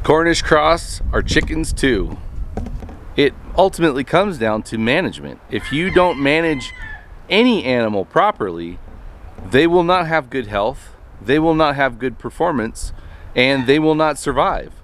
Cornish Cross are chickens too. It ultimately comes down to management. If you don't manage any animal properly, they will not have good health, they will not have good performance, and they will not survive.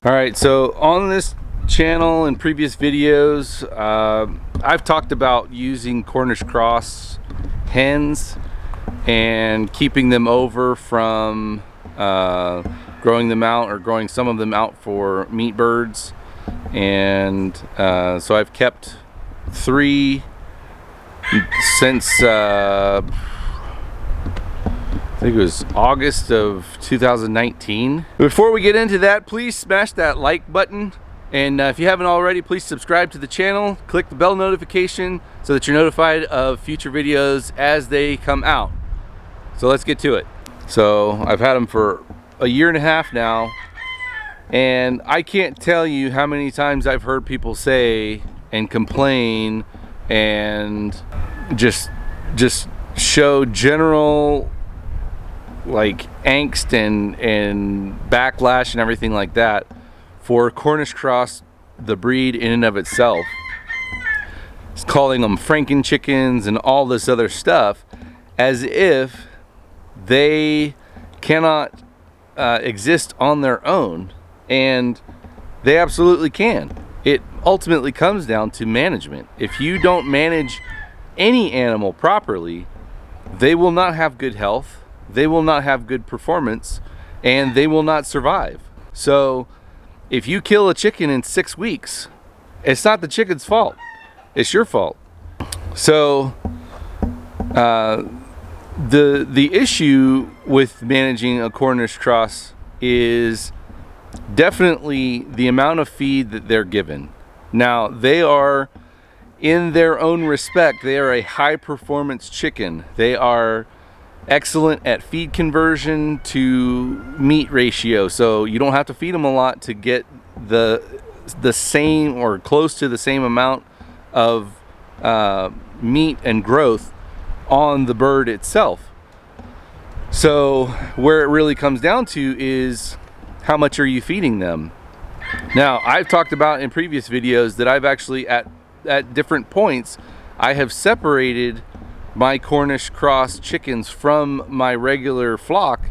Alright, so on this channel and previous videos, I've talked about using Cornish Cross hens and keeping them over from growing them out or growing some of them out for meat birds. And so I've kept 3 since I think it was August of 2019. Before we get into that, please smash that like button, and if you haven't already, please subscribe to the channel, click the bell notification so that you're notified of future videos as they come out. So let's get to it. So I've had them for a year and a half now, and I can't tell you how many times I've heard people say and complain and just show general like angst and backlash and everything like that for Cornish Cross, the breed in and of itself. It's calling them Franken chickens and all this other stuff, as if they cannot exist on their own, and they absolutely can. It ultimately comes down to management. If you don't manage any animal properly, they will not have good health, they will not have good performance, and they will not survive. So if you kill a chicken in 6 weeks, it's not the chicken's fault, it's your fault. So the issue with managing a Cornish Cross is definitely the amount of feed that they're given. Now, they are, in their own respect, they are a high performance chicken. They are excellent at feed conversion to meat ratio, so you don't have to feed them a lot to get the same or close to the same amount of meat and growth on the bird itself. So where it really comes down to is how much are you feeding them. Now, I've talked about in previous videos that I've actually at different points I have separated my Cornish Cross chickens from my regular flock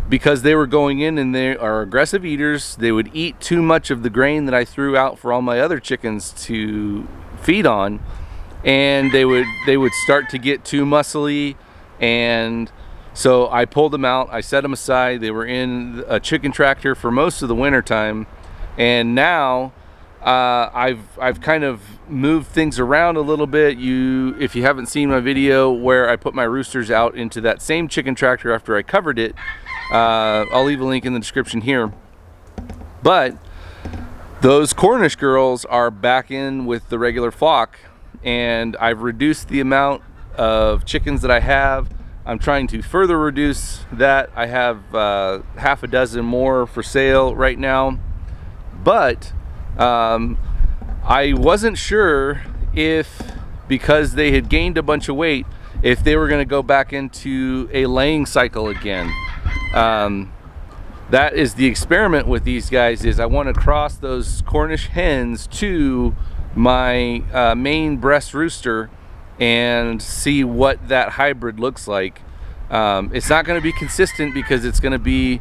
because they were going in and they are aggressive eaters. They would eat too much of the grain that I threw out for all my other chickens to feed on, and they would start to get too muscly, and so I pulled them out, I set them aside. They were in a chicken tractor for most of the winter time, and now I've kind of moved things around a little bit. If you haven't seen my video where I put my roosters out into that same chicken tractor after I covered it, I'll leave a link in the description here. But those Cornish girls are back in with the regular flock, and I've reduced the amount of chickens that I have. I'm trying to further reduce that. I have half a dozen more for sale right now, but I wasn't sure if, because they had gained a bunch of weight, if they were going to go back into a laying cycle again. That is the experiment with these guys, is I want to cross those Cornish hens to my main breast rooster and see what that hybrid looks like. It's not going to be consistent because it's going to be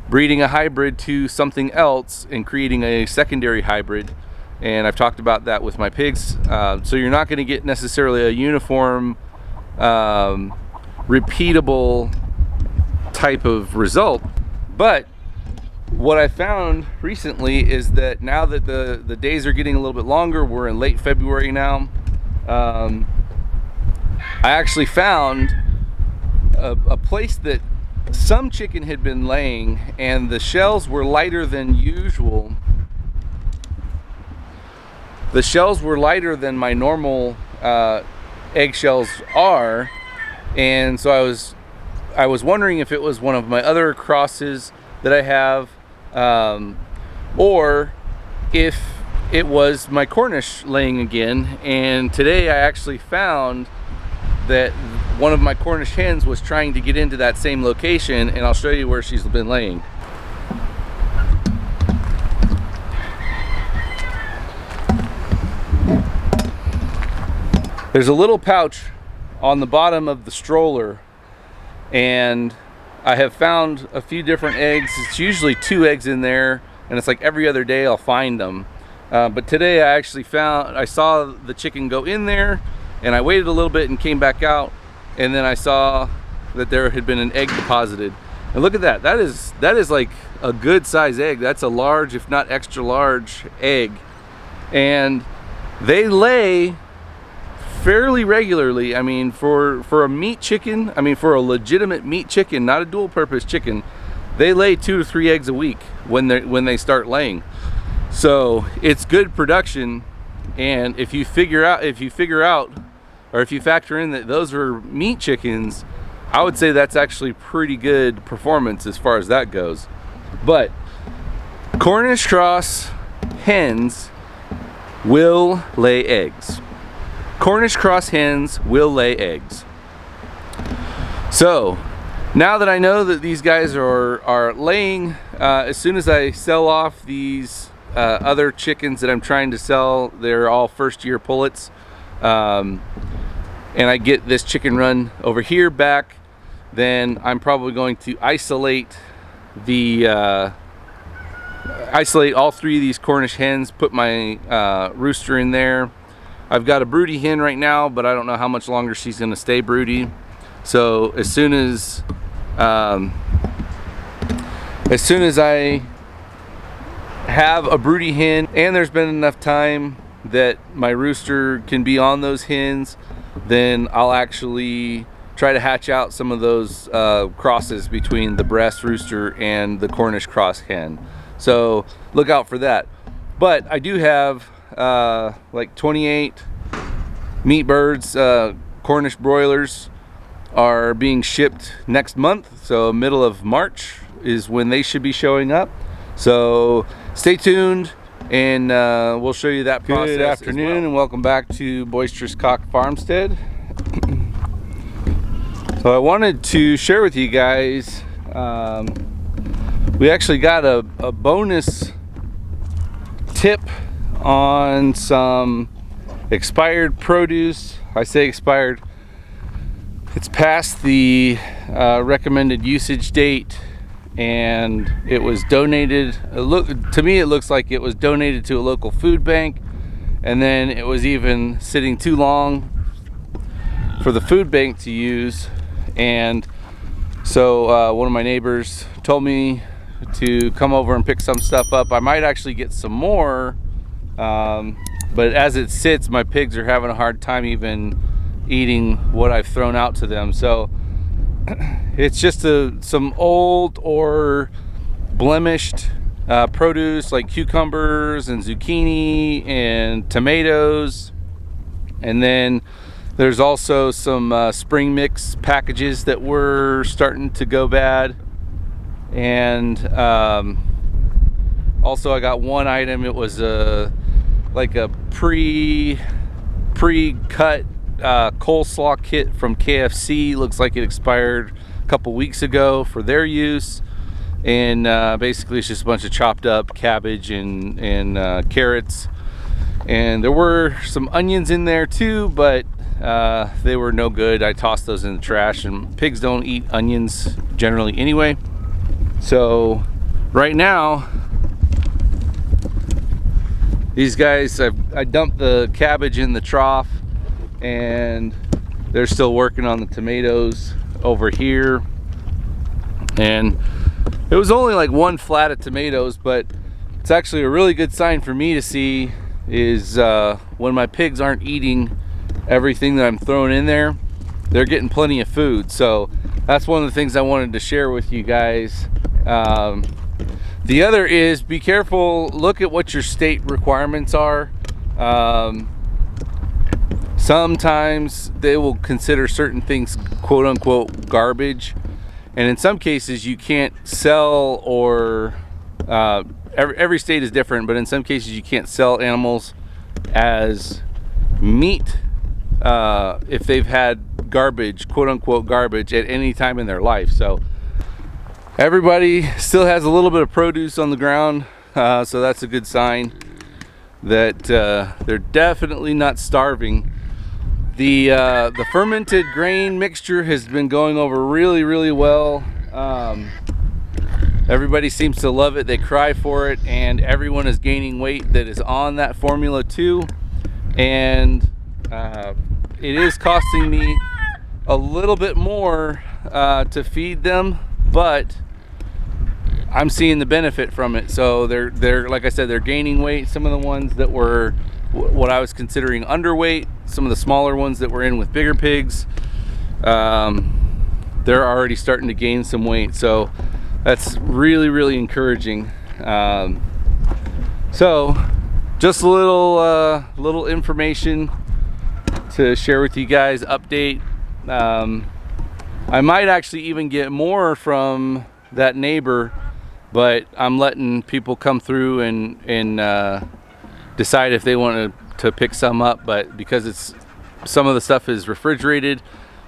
breeding a hybrid to something else and creating a secondary hybrid, and I've talked about that with my pigs. So you're not going to get necessarily a uniform repeatable type of result. But what I found recently is that now that the days are getting a little bit longer, we're in late February now, I actually found a place that some chicken had been laying and the shells were lighter than usual. The shells were lighter than my normal eggshells are, and so I was wondering if it was one of my other crosses that I have, or if it was my Cornish laying again. And today I actually found that one of my Cornish hens was trying to get into that same location, and I'll show you where she's been laying. There's a little pouch on the bottom of the stroller, and I have found a few different eggs. It's usually 2 eggs in there, and it's like every other day I'll find them. But today I saw the chicken go in there, and I waited a little bit and came back out, and then I saw that there had been an egg deposited. And look at that. That is like a good size egg. That's a large, if not extra large, egg. And they lay fairly regularly. I mean, for a meat chicken, I mean for a legitimate meat chicken, not a dual purpose chicken, they lay 2 to 3 eggs a week when they start laying. So it's good production. And if you factor in that those are meat chickens, I would say that's actually pretty good performance as far as that goes. But Cornish Cross hens will lay eggs. Cornish Cross hens will lay eggs. So now that I know that these guys are laying, as soon as I sell off these other chickens that I'm trying to sell, they're all first-year pullets, and I get this chicken run over here back, then I'm probably going to isolate all 3 of these Cornish hens, put my rooster in there. I've got a broody hen right now, but I don't know how much longer she's going to stay broody. So as soon as I have a broody hen and there's been enough time that my rooster can be on those hens, then I'll actually try to hatch out some of those crosses between the breast rooster and the Cornish cross hen. So look out for that. But I do have like 28 meat birds. Cornish broilers are being shipped next month, so middle of March is when they should be showing up. So stay tuned, and we'll show you that process. Good afternoon, and welcome back to Boisterous Cock Farmstead. So I wanted to share with you guys, we actually got a bonus tip on some expired produce. I say expired, it's past the recommended usage date, and it was donated. To me it looks like it was donated to a local food bank, and then it was even sitting too long for the food bank to use. And so one of my neighbors told me to come over and pick some stuff up. I might actually get some more, but as it sits, my pigs are having a hard time even eating what I've thrown out to them. So it's just some old or blemished produce like cucumbers and zucchini and tomatoes, and then there's also some spring mix packages that were starting to go bad. And also I got one item. It was like a pre-cut coleslaw kit from KFC. Looks like it expired a couple weeks ago for their use. And basically it's just a bunch of chopped up cabbage and carrots. And there were some onions in there too, but they were no good. I tossed those in the trash, and pigs don't eat onions generally anyway. So right now, these guys, I dumped the cabbage in the trough, and they're still working on the tomatoes over here. And it was only like one flat of tomatoes, but it's actually a really good sign for me to see is when my pigs aren't eating everything that I'm throwing in there, they're getting plenty of food. So that's one of the things I wanted to share with you guys. The other is, be careful, look at what your state requirements are. Sometimes they will consider certain things quote unquote garbage, and in some cases you can't sell, or every state is different, but in some cases you can't sell animals as meat if they've had garbage, quote unquote garbage, at any time in their life. So everybody still has a little bit of produce on the ground, so that's a good sign that they're definitely not starving. The fermented grain mixture has been going over really well. Everybody seems to love it. They cry for it, and everyone is gaining weight that is on that formula too. And it is costing me a little bit more to feed them, but I'm seeing the benefit from it. So they're like I said, they're gaining weight. Some of the ones that were what I was considering underweight, some of the smaller ones that were in with bigger pigs, they're already starting to gain some weight. So that's really encouraging. So just a little information to share with you guys, update. I might actually even get more from that neighbor, but I'm letting people come through and decide if they want to pick some up. But because some of the stuff is refrigerated,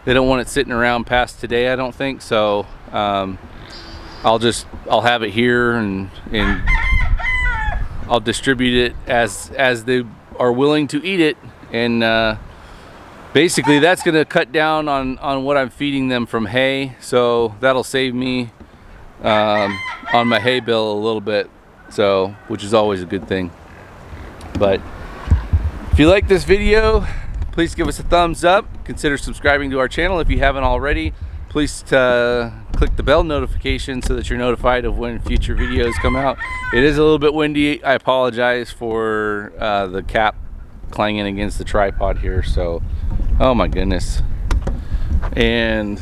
they don't want it sitting around past today, I don't think. So I'll have it here, and I'll distribute it as they are willing to eat it. And basically that's going to cut down on what I'm feeding them from hay, so that'll save me on my hay bill a little bit, so which is always a good thing. But if you like this video, please give us a thumbs up. Consider subscribing to our channel if you haven't already. Please click the bell notification so that you're notified of when future videos come out. It is a little bit windy. I apologize for the cap clanging against the tripod here. So, oh my goodness. And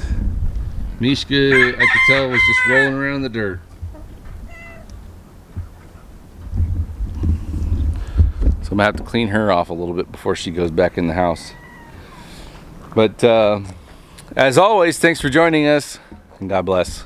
Mishka, I could tell, was just rolling around in the dirt. So I'm gonna have to clean her off a little bit before she goes back in the house. But as always, thanks for joining us, and God bless.